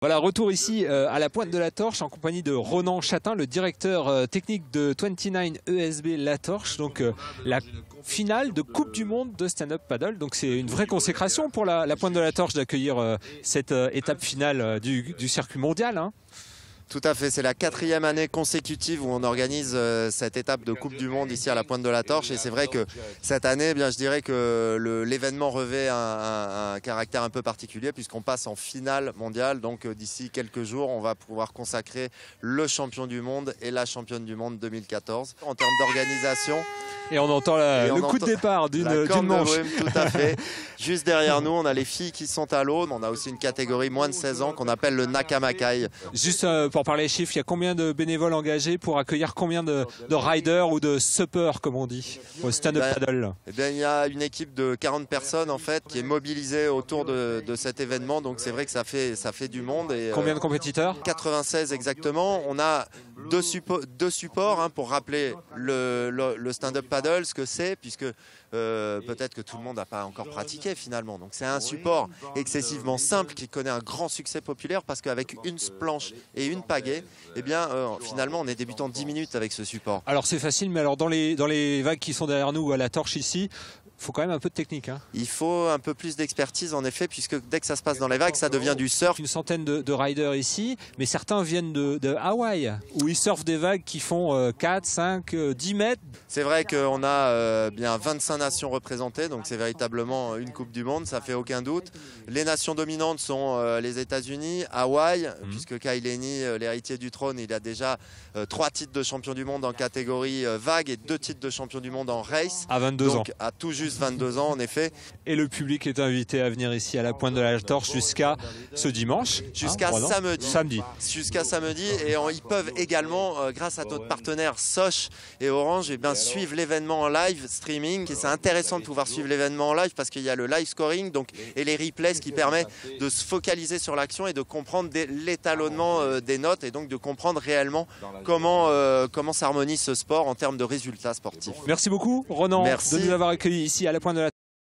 Voilà, retour ici à la pointe de la Torche en compagnie de Ronan Chatin, le directeur technique de 29 ESB La Torche. Donc la finale de Coupe du Monde de stand-up paddle. Donc c'est une vraie consécration pour la pointe de la Torche d'accueillir cette étape finale du circuit mondial, hein. Tout à fait, c'est la 4e année consécutive où on organise cette étape de Coupe du Monde ici à la Pointe de la Torche. Et c'est vrai que cette année, je dirais que l'événement revêt un caractère un peu particulier puisqu'on passe en finale mondiale. Donc d'ici quelques jours, on va pouvoir consacrer le champion du monde et la championne du monde 2014. En termes d'organisation... Et on entend le coup de départ d'une manche. Tout à fait. Juste derrière nous, on a les filles qui sont à l'eau. On a aussi une catégorie moins de 16 ans qu'on appelle le Nakamakai. Juste pour parler des chiffres, il y a combien de bénévoles engagés pour accueillir combien de riders ou de suppers, comme on dit, au stand-up paddle? Eh bien, il y a une équipe de 40 personnes en fait qui est mobilisée autour de cet événement. Donc c'est vrai que ça fait du monde. Et, combien de compétiteurs? 96 exactement. On a deux supports hein, pour rappeler le stand-up paddle, ce que c'est, puisque peut-être que tout le monde n'a pas encore pratiqué finalement. Donc c'est un support excessivement simple qui connaît un grand succès populaire parce qu'avec une planche et une pagaie, eh bien, finalement on est débutant 10 minutes avec ce support. Alors c'est facile, mais alors dans les vagues qui sont derrière nous à la Torche ici, il faut quand même un peu de technique, hein. Il faut un peu plus d'expertise en effet, puisque dès que ça se passe dans les vagues, ça devient du surf. Une centaine de riders ici, mais certains viennent de Hawaï, où ils surfent des vagues qui font 4, 5, 10 mètres. C'est vrai qu'on a bien 25 nations représentées, donc c'est véritablement une Coupe du Monde, ça fait aucun doute. Les nations dominantes sont les États-Unis, Hawaï, puisque Kai Lenny, l'héritier du trône, il a déjà 3 titres de champion du monde en catégorie vague et 2 titres de champion du monde en race. À 22 ans. Donc à tout juste 22 ans en effet. Et le public est invité à venir ici à la Pointe de la Torche jusqu'à ce dimanche. Jusqu'à samedi. Jusqu'à samedi. Et ils peuvent également, grâce à notre partenaire Soch et Orange, eh bien, suivre l'événement en live streaming. Et c'est intéressant de pouvoir suivre l'événement en live parce qu'il y a le live scoring et les replays, ce qui permet de se focaliser sur l'action et de comprendre l'étalonnement des notes et donc de comprendre réellement comment s'harmonise ce sport en termes de résultats sportifs. Merci beaucoup Ronan de nous avoir accueillis ici à la Pointe de la